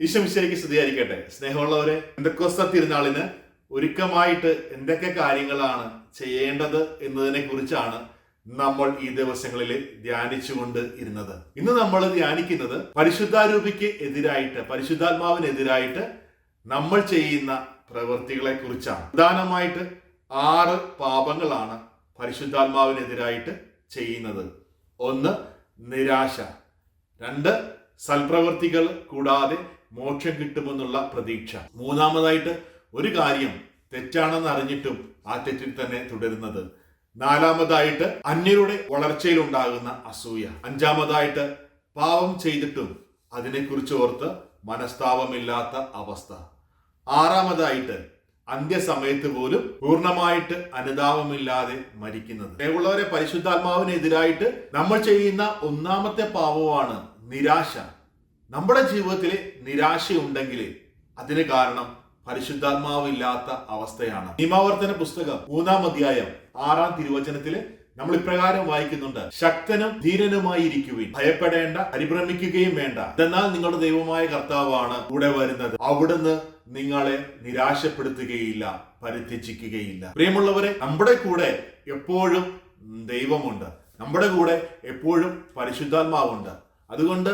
ഈശോമിശിഹായ്ക്ക് സ്തുതിയായിരിക്കട്ടെ. സ്നേഹമുള്ളവരെ, പെന്തക്കോസ്ത് തിരുനാളിന് ഒരുക്കമായിട്ട് എന്തൊക്കെ കാര്യങ്ങളാണ് ചെയ്യേണ്ടത് എന്നതിനെ കുറിച്ചാണ് നമ്മൾ ഈ ദിവസങ്ങളിൽ ധ്യാനിച്ചുകൊണ്ട് ഇരുന്നത്. ഇന്ന് നമ്മൾ ധ്യാനിക്കുന്നത് പരിശുദ്ധാരൂപിക്ക് എതിരായിട്ട്, പരിശുദ്ധാത്മാവിനെതിരായിട്ട് നമ്മൾ ചെയ്യുന്ന പ്രവൃത്തികളെ കുറിച്ചാണ്. പ്രധാനമായിട്ട് 6 പാപങ്ങളാണ് പരിശുദ്ധാത്മാവിനെതിരായിട്ട് ചെയ്യുന്നത്. 1, നിരാശ. 2, സൽപ്രവൃത്തികൾ കൂടാതെ മോക്ഷം കിട്ടുമെന്നുള്ള പ്രതീക്ഷ. 3-മതായിട്ട് ഒരു കാര്യം തെറ്റാണെന്ന് അറിഞ്ഞിട്ടും ആ തെറ്റിൽ തന്നെ തുടരുന്നത്. 4-മതായിട്ട് അന്യരുടെ വളർച്ചയിൽ ഉണ്ടാകുന്ന അസൂയ. 5-മതായിട്ട് പാപം ചെയ്തിട്ടും അതിനെക്കുറിച്ച് ഓർത്ത് മനസ്താപമില്ലാത്ത അവസ്ഥ. 6-മതായിട്ട് അന്ത്യസമയത്ത് പോലും പൂർണ്ണമായിട്ട് അനുതാപമില്ലാതെ മരിക്കുന്നത്. ഉള്ളവരെ, പരിശുദ്ധാത്മാവിനെതിരായിട്ട് നമ്മൾ ചെയ്യുന്ന 1-മത്തെ പാപമാണ് നിരാശ. നമ്മുടെ ജീവിതത്തിൽ നിരാശയുണ്ടെങ്കിൽ അതിന് കാരണം പരിശുദ്ധാത്മാവില്ലാത്ത അവസ്ഥയാണ്. നിയമാവർത്തന പുസ്തകം 3-ാം അധ്യായം 6-ാം തിരുവചനത്തില് നമ്മൾ ഇപ്രകാരം വായിക്കുന്നുണ്ട്: ശക്തനും ധീരനുമായി ഇരിക്കുവിൻ, ഭയപ്പെടേണ്ട, പരിഭ്രമിക്കുകയും വേണ്ട, എന്നാൽ നിങ്ങളുടെ ദൈവമായ കർത്താവാണ് കൂടെ വരുന്നത്, അവിടുന്ന് നിങ്ങളെ നിരാശപ്പെടുത്തുകയില്ല, പരിത്യജിക്കുകയില്ല. പ്രിയമുള്ളവരെ, നമ്മുടെ കൂടെ എപ്പോഴും ദൈവമുണ്ട്, നമ്മുടെ കൂടെ എപ്പോഴും പരിശുദ്ധാത്മാവുണ്ട്. അതുകൊണ്ട്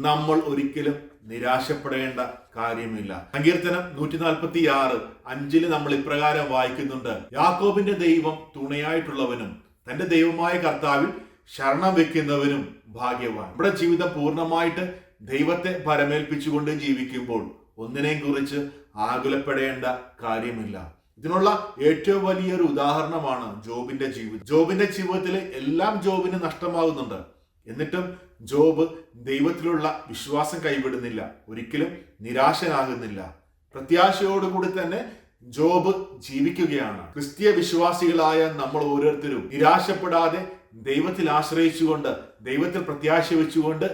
നമ്മൾ ഒരിക്കലും നിരാശപ്പെടേണ്ട കാര്യമില്ല. സങ്കീർത്തനം 146:5 നമ്മൾ ഇപ്രകാരം വായിക്കുന്നുണ്ട്: യാക്കോബിന്റെ ദൈവം തുണയായിട്ടുള്ളവനും തന്റെ ദൈവമായ കർത്താവിൽ ശരണം വെക്കുന്നവനും ഭാഗ്യവാൻ. നമ്മുടെ ജീവിതം പൂർണ്ണമായിട്ട് ദൈവത്തെ പരമേൽപ്പിച്ചുകൊണ്ട് ജീവിക്കുമ്പോൾ ഒന്നിനെയും കുറിച്ച് ആകുലപ്പെടേണ്ട കാര്യമില്ല. ഇതിനുള്ള ഏറ്റവും വലിയൊരു ഉദാഹരണമാണ് ജോബിന്റെ ജീവിതം. ജോബിന്റെ ജീവിതത്തിൽ എല്ലാം ജോബിന് നഷ്ടമാകുന്നുണ്ട്. എന്നിട്ടും ജോബ് ദൈവത്തിലുള്ള വിശ്വാസം കൈവിടുന്നില്ല, ഒരിക്കലും നിരാശനാകുന്നില്ല. പ്രത്യാശയോടുകൂടി തന്നെ ജോബ് ജീവിക്കുകയാണ്. ക്രിസ്തീയ വിശ്വാസികളായ നമ്മൾ ഓരോരുത്തരും നിരാശപ്പെടാതെ ദൈവത്തിൽ ആശ്രയിച്ചുകൊണ്ട്, ദൈവത്തിൽ പ്രത്യാശ വെച്ചുകൊണ്ട്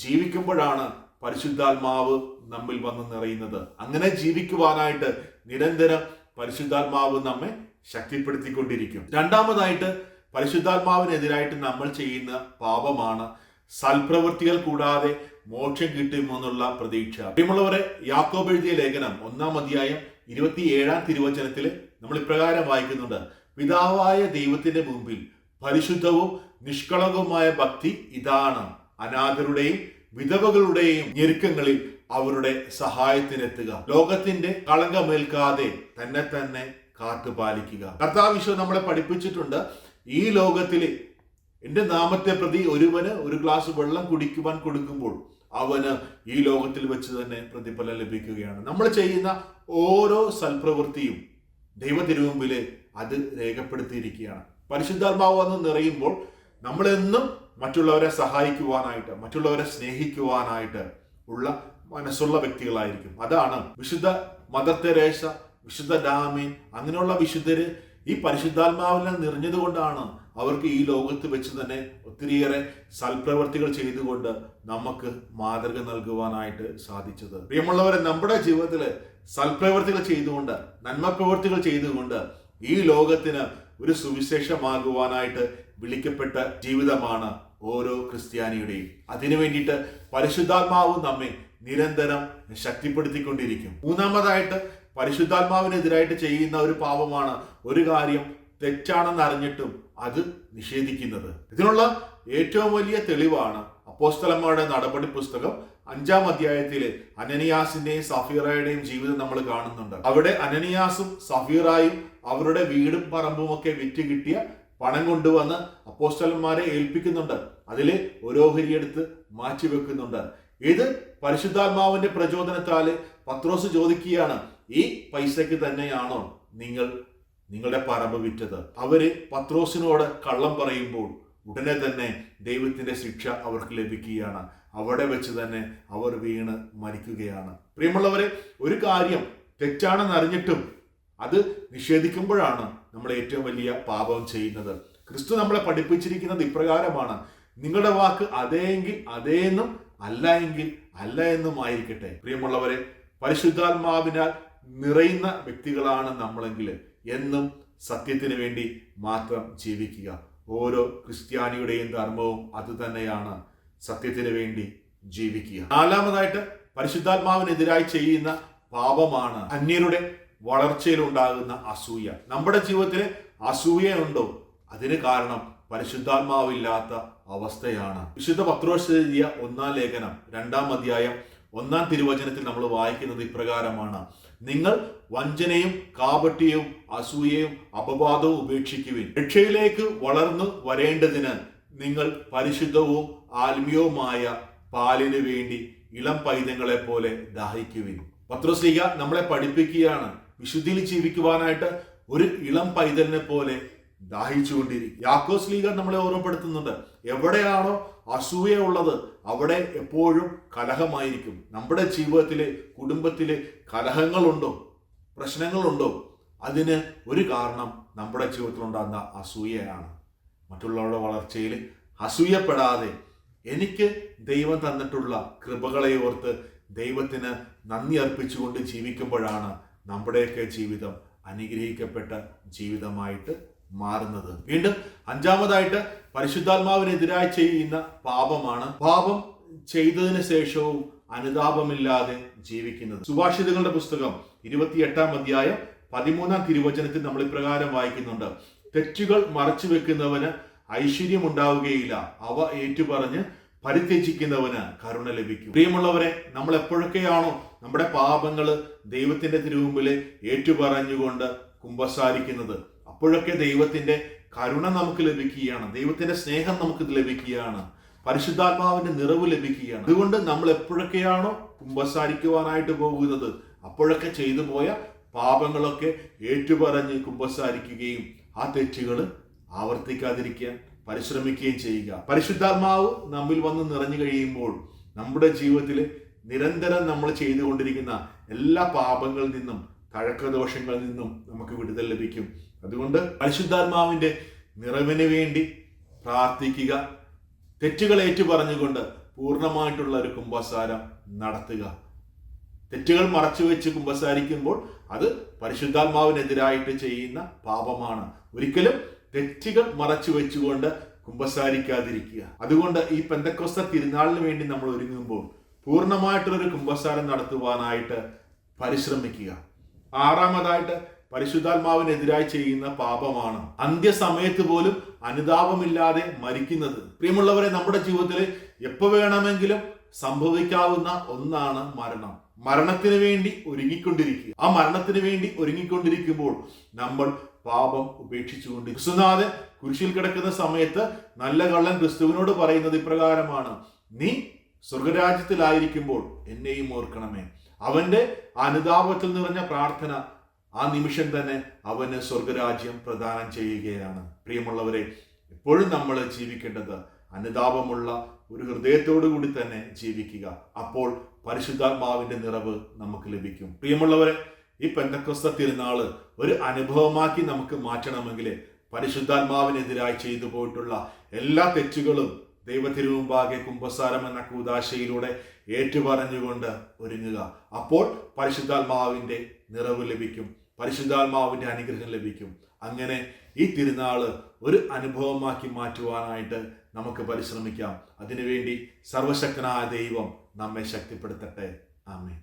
ജീവിക്കുമ്പോഴാണ് പരിശുദ്ധാത്മാവ് നമ്മിൽ വന്ന് നിറയുന്നത്. അങ്ങനെ ജീവിക്കുവാനായിട്ട് നിരന്തരം പരിശുദ്ധാത്മാവ് നമ്മെ ശക്തിപ്പെടുത്തിക്കൊണ്ടിരിക്കും. 2-മതായിട്ട് പരിശുദ്ധാത്മാവിനെതിരായിട്ട് നമ്മൾ ചെയ്യുന്ന പാപമാണ് സൽപ്രവൃത്തികൾ കൂടാതെ മോക്ഷം കിട്ടുമെന്നുള്ള പ്രതീക്ഷ. പ്രിയമുള്ളവരെ, യാക്കോബ് എഴുതിയ ലേഖനം 1-ാം അധ്യായം 27-ാം തിരുവചനത്തിൽ നമ്മൾ ഇപ്രകാരം വായിക്കുന്നുണ്ട്: പിതാവായ ദൈവത്തിന്റെ മുമ്പിൽ പരിശുദ്ധവും നിഷ്കളങ്കവുമായ ഭക്തി ഇതാണ്, അനാഥരുടെയും വിധവകളുടെയും ഞെരുക്കങ്ങളിൽ അവരുടെ സഹായത്തിനെത്തുക, ലോകത്തിന്റെ കളങ്കമേൽക്കാതെ തന്നെ കാത്തുപാലിക്കുക. കർത്താവ് നമ്മളെ പഠിപ്പിച്ചിട്ടുണ്ട്, ഈ ലോകത്തിൽ എന്റെ നാമത്തെ പ്രതി ഒരുവന് ഒരു ഗ്ലാസ് വെള്ളം കുടിക്കുവാൻ കൊടുക്കുമ്പോൾ അവന് ഈ ലോകത്തിൽ വെച്ച് തന്നെ പ്രതിഫലം ലഭിക്കുകയാണ്. നമ്മൾ ചെയ്യുന്ന ഓരോ സൽപ്രവൃത്തിയും ദൈവ തിരുമുമ്പിൽ അത് രേഖപ്പെടുത്തിയിരിക്കുകയാണ്. പരിശുദ്ധാത്മാവ് വന്ന് നിറയുമ്പോൾ നമ്മളെന്നും മറ്റുള്ളവരെ സഹായിക്കുവാനായിട്ട്, മറ്റുള്ളവരെ സ്നേഹിക്കുവാനായിട്ട് ഉള്ള മനസ്സുള്ള വ്യക്തികളായിരിക്കും. അതാണ് വിശുദ്ധ മദർ തെരേസ, വിശുദ്ധ ഡാമിൻ, അങ്ങനെയുള്ള വിശുദ്ധര് ഈ പരിശുദ്ധാത്മാവിനെ നിറഞ്ഞതുകൊണ്ടാണ് അവർക്ക് ഈ ലോകത്ത് വെച്ച് തന്നെ ഒത്തിരിയേറെ സൽപ്രവർത്തികൾ ചെയ്തുകൊണ്ട് നമുക്ക് മാതൃക നൽകുവാനായിട്ട് സാധിച്ചത്. പ്രിയമുള്ളവരെ, നമ്മുടെ ജീവിതത്തിൽ സൽപ്രവർത്തികൾ ചെയ്തുകൊണ്ട്, നന്മ പ്രവർത്തികൾ ചെയ്തുകൊണ്ട് ഈ ലോകത്തിന് ഒരു സുവിശേഷമാകുവാനായിട്ട് വിളിക്കപ്പെട്ട ജീവിതമാണ് ഓരോ ക്രിസ്ത്യാനിയുടെയും. അതിനു വേണ്ടിയിട്ട് പരിശുദ്ധാത്മാവ് നമ്മെ നിരന്തരം ശക്തിപ്പെടുത്തിക്കൊണ്ടിരിക്കും. 3-മതായിട്ട് പരിശുദ്ധാത്മാവിനെതിരായിട്ട് ചെയ്യുന്ന ഒരു പാപമാണ് ഒരു കാര്യം തെറ്റാണെന്ന് അറിഞ്ഞിട്ടും അത് നിഷേധിക്കുന്നത്. ഇതിനുള്ള ഏറ്റവും വലിയ തെളിവാണ് അപ്പോസ്തലന്മാരുടെ നടപടി പുസ്തകം 5-ാം അധ്യായത്തിലെ അനനിയാസിന്റെയും സഫീറയുടെയും ജീവിതം നമ്മൾ കാണുന്നുണ്ട്. അവിടെ അനനിയാസും സഫീറായും അവരുടെ വീടും പറമ്പും ഒക്കെ വിറ്റ് കിട്ടിയ പണം കൊണ്ടുവന്ന് അപ്പോസ്തലന്മാരെ ഏൽപ്പിക്കുന്നുണ്ട്. അതിലെ ഓരോഹരി എടുത്ത് മാറ്റിവെക്കുന്നുണ്ട്. ഇത് പരിശുദ്ധാത്മാവിന്റെ പ്രചോദനത്താല് പത്രോസ് ചോദിക്കുകയാണ്: ഈ പൈസക്ക് തന്നെയാണോ നിങ്ങളുടെ പറമ്പ് വിറ്റത്? അവര് പത്രോസിനോട് കള്ളം പറയുമ്പോൾ ഉടനെ തന്നെ ദൈവത്തിന്റെ ശിക്ഷ അവർക്ക് ലഭിക്കുകയാണ്. അവിടെ വെച്ച് തന്നെ അവർ വീണ് മരിക്കുകയാണ്. പ്രിയമുള്ളവരെ, ഒരു കാര്യം തെറ്റാണെന്ന് അറിഞ്ഞിട്ടും അത് നിഷേധിക്കുമ്പോഴാണ് നമ്മൾ ഏറ്റവും വലിയ പാപം ചെയ്യുന്നത്. ക്രിസ്തു നമ്മളെ പഠിപ്പിച്ചിരിക്കുന്നത് ഇപ്രകാരമാണ്: നിങ്ങളുടെ വാക്ക് അതേയെങ്കിൽ അതേയെന്നും അല്ല എങ്കിൽ അല്ല എന്നും ആയിരിക്കട്ടെ. പ്രിയമുള്ളവരെ, പരിശുദ്ധാത്മാവിനാൽ നിറയുന്ന വ്യക്തികളാണ് നമ്മളെങ്കിൽ എന്നും സത്യത്തിന് വേണ്ടി മാത്രം ജീവിക്കുക. ഓരോ ക്രിസ്ത്യാനിയുടെയും ധർമ്മവും അത് തന്നെയാണ്, സത്യത്തിന് വേണ്ടി ജീവിക്കുക. 4-മതായിട്ട് പരിശുദ്ധാത്മാവിനെതിരായി ചെയ്യുന്ന പാപമാണ് അന്യരുടെ വളർച്ചയിൽ ഉണ്ടാകുന്ന അസൂയ. നമ്മുടെ ജീവിതത്തിൽ അസൂയ ഉണ്ടോ? അതിന് കാരണം പരിശുദ്ധാത്മാവില്ലാത്ത അവസ്ഥയാണ്. വിശുദ്ധ പത്രോസ് എഴുതിയ 1-ാം ലേഖനം 2-ാം അധ്യായം 1-ാം തിരുവചനത്തിൽ നമ്മൾ വായിക്കുന്നത് ഇപ്രകാരമാണ്: നിങ്ങൾ വഞ്ചനയും കാപട്യവും അസൂയയും അപവാദവും ഉപേക്ഷിക്കുവിൻ. രക്ഷയിലേക്ക് വളർന്നു വരേണ്ടതിന് നിങ്ങൾ പരിശുദ്ധവും ആത്മീയവുമായ പാലിന് വേണ്ടി ഇളം പൈതങ്ങളെ പോലെ ദാഹിക്കുവിൻ. പത്രോസ്ലീഹ നമ്മളെ പഠിപ്പിക്കുകയാണ് വിശുദ്ധിയിൽ ജീവിക്കുവാനായിട്ട് ഒരു ഇളം പൈതലിനെ പോലെ ദാഹിച്ചുകൊണ്ടിരിക്കും. യാക്കോസ്ലീഹ നമ്മളെ ഓർമ്മപ്പെടുത്തുന്നുണ്ട്, എവിടെയാണോ അസൂയ ഉള്ളത് അവിടെ എപ്പോഴും കലഹമായിരിക്കും. നമ്മുടെ ജീവിതത്തിലെ കുടുംബത്തിലെ കലഹങ്ങളുണ്ടോ, പ്രശ്നങ്ങളുണ്ടോ? അതിന് ഒരു കാരണം നമ്മുടെ ജീവിതത്തിൽ ഉണ്ടാകുന്ന അസൂയയാണ്. മറ്റുള്ളവരുടെ വളർച്ചയിൽ അസൂയപ്പെടാതെ എനിക്ക് ദൈവം തന്നിട്ടുള്ള കൃപകളെ ഓർത്ത് ദൈവത്തിന് നന്ദി അർപ്പിച്ചുകൊണ്ട് ജീവിക്കുമ്പോഴാണ് നമ്മുടെയൊക്കെ ജീവിതം അനുഗ്രഹിക്കപ്പെട്ട ജീവിതമായിട്ട് മാറുന്നത്. വീണ്ടും 5-ാമതായിട്ട് പരിശുദ്ധാത്മാവിനെതിരായി ചെയ്യുന്ന പാപമാണ് പാപം ചെയ്തതിന് ശേഷവും അനുതാപമില്ലാതെ ജീവിക്കുന്നത്. സുഭാഷിതങ്ങളുടെ പുസ്തകം 28-ാം അധ്യായം 13-ാം തിരുവചനത്തിൽ നമ്മൾ ഇപ്രകാരം വായിക്കുന്നുണ്ട്: തെറ്റുകൾ മറച്ചു വെക്കുന്നവന് ഐശ്വര്യമുണ്ടാവുകയില്ല, അവ ഏറ്റുപറഞ്ഞ് പരിത്യജിക്കുന്നവന് കരുണ ലഭിക്കും. പ്രിയമുള്ളവരെ, നമ്മൾ എപ്പോഴൊക്കെയാണോ നമ്മുടെ പാപങ്ങൾ ദൈവത്തിന്റെ തിരുമുമ്പിൽ ഏറ്റുപറഞ്ഞുകൊണ്ട് കുമ്പസാരിക്കുന്നത്, അപ്പോഴൊക്കെ ദൈവത്തിന്റെ കരുണ നമുക്ക് ലഭിക്കുകയാണ്, ദൈവത്തിന്റെ സ്നേഹം നമുക്ക് ലഭിക്കുകയാണ്, പരിശുദ്ധാത്മാവിന്റെ നിറവ് ലഭിക്കുകയാണ്. അതുകൊണ്ട് നമ്മൾ എപ്പോഴൊക്കെയാണോ കുമ്പസാരിക്കുവാനായിട്ട് പോകുന്നത്, അപ്പോഴൊക്കെ ചെയ്തു പോയ പാപങ്ങളൊക്കെ ഏറ്റുപറഞ്ഞ് കുമ്പസാരിക്കുകയും ആ തെറ്റുകൾ ആവർത്തിക്കാതിരിക്കാൻ പരിശ്രമിക്കുകയും ചെയ്യുക. പരിശുദ്ധാത്മാവ് നമ്മിൽ വന്ന് നിറഞ്ഞു കഴിയുമ്പോൾ നമ്മുടെ ജീവിതത്തിൽ നിരന്തരം നമ്മൾ ചെയ്തുകൊണ്ടിരിക്കുന്ന എല്ലാ പാപങ്ങളിൽ നിന്നും തഴക്കദോഷങ്ങളിൽ നിന്നും നമുക്ക് വിടുതൽ ലഭിക്കും. അതുകൊണ്ട് പരിശുദ്ധാത്മാവിന്റെ നിറവിന് വേണ്ടി പ്രാർത്ഥിക്കുക. തെറ്റുകൾ ഏറ്റുപറഞ്ഞുകൊണ്ട് പൂർണ്ണമായിട്ടുള്ള ഒരു കുമ്പസാരം നടത്തുക. തെറ്റുകൾ മറച്ചു വെച്ച് കുമ്പസാരിക്കുമ്പോൾ അത് പരിശുദ്ധാത്മാവിനെതിരായിട്ട് ചെയ്യുന്ന പാപമാണ്. ഒരിക്കലും തെറ്റുകൾ മറച്ചു വെച്ചുകൊണ്ട് കുമ്പസാരിക്കാതിരിക്കുക. അതുകൊണ്ട് ഈ പെന്തക്കോസ്ത തിരുനാളിന് വേണ്ടി നമ്മൾ ഒരുങ്ങുമ്പോൾ പൂർണ്ണമായിട്ടുള്ളൊരു കുമ്പസാരം നടത്തുവാനായിട്ട് പരിശ്രമിക്കുക. 6-ാമതായിട്ട് പരിശുദ്ധാത്മാവിനെതിരായി ചെയ്യുന്ന പാപമാണ് അന്ത്യസമയത്ത് പോലും അനുതാപമില്ലാതെ മരിക്കുന്നത്. പ്രിയമുള്ളവരെ, നമ്മുടെ ജീവിതത്തിൽ എപ്പോൾ വേണമെങ്കിലും സംഭവിക്കാവുന്ന ഒന്നാണ് മരണം. മരണത്തിന് വേണ്ടി ഒരുങ്ങിക്കൊണ്ടിരിക്കുക. ആ മരണത്തിന് വേണ്ടി ഒരുങ്ങിക്കൊണ്ടിരിക്കുമ്പോൾ നമ്മൾ പാപം ഉപേക്ഷിച്ചുകൊണ്ട് ക്രിസ്തുനാഥൻ കുരിശിൽ കിടക്കുന്ന സമയത്ത് നല്ല കള്ളൻ ക്രിസ്തുവിനോട് പറയുന്നത് ഇപ്രകാരമാണ്: നീ സ്വർഗരാജ്യത്തിലായിരിക്കുമ്പോൾ എന്നെയും ഓർക്കണമേ. അവന്റെ അനുതാപത്തിൽ നിറഞ്ഞ പ്രാർത്ഥന ആ നിമിഷം തന്നെ അവന് സ്വർഗരാജ്യം പ്രദാനം ചെയ്യുകയാണ്. പ്രിയമുള്ളവരെ, എപ്പോഴും നമ്മൾ ജീവിക്കേണ്ടത് അനുതാപമുള്ള ഒരു ഹൃദയത്തോടു കൂടി തന്നെ ജീവിക്കുക. അപ്പോൾ പരിശുദ്ധാത്മാവിന്റെ നിറവ് നമുക്ക് ലഭിക്കും. പ്രിയമുള്ളവരെ, ഈ പെന്തക്കോസ്ത തിരുനാള് ഒരു അനുഭവമാക്കി നമുക്ക് മാറ്റണമെങ്കിൽ പരിശുദ്ധാത്മാവിനെതിരായി ചെയ്തു പോയിട്ടുള്ള എല്ലാ തെറ്റുകളും ദൈവത്തിരുമുമ്പാകെ കുമ്പസാരം എന്ന കൂദാശയിലൂടെ ഏറ്റുപറഞ്ഞുകൊണ്ട് ഒരുങ്ങുക. അപ്പോൾ പരിശുദ്ധാത്മാവിന്റെ നിറവ് ലഭിക്കും, പരിശുദ്ധാത്മാവിന്റെ അനുഗ്രഹം ലഭിക്കും. അങ്ങനെ ഈ തിരുനാള് ഒരു അനുഭവമാക്കി മാറ്റുവാനായിട്ട് നമുക്ക് പരിശ്രമിക്കാം. അതിനുവേണ്ടി സർവശക്തനായ ദൈവം നമ്മെ ശക്തിപ്പെടുത്തട്ടെ. ആമേൻ.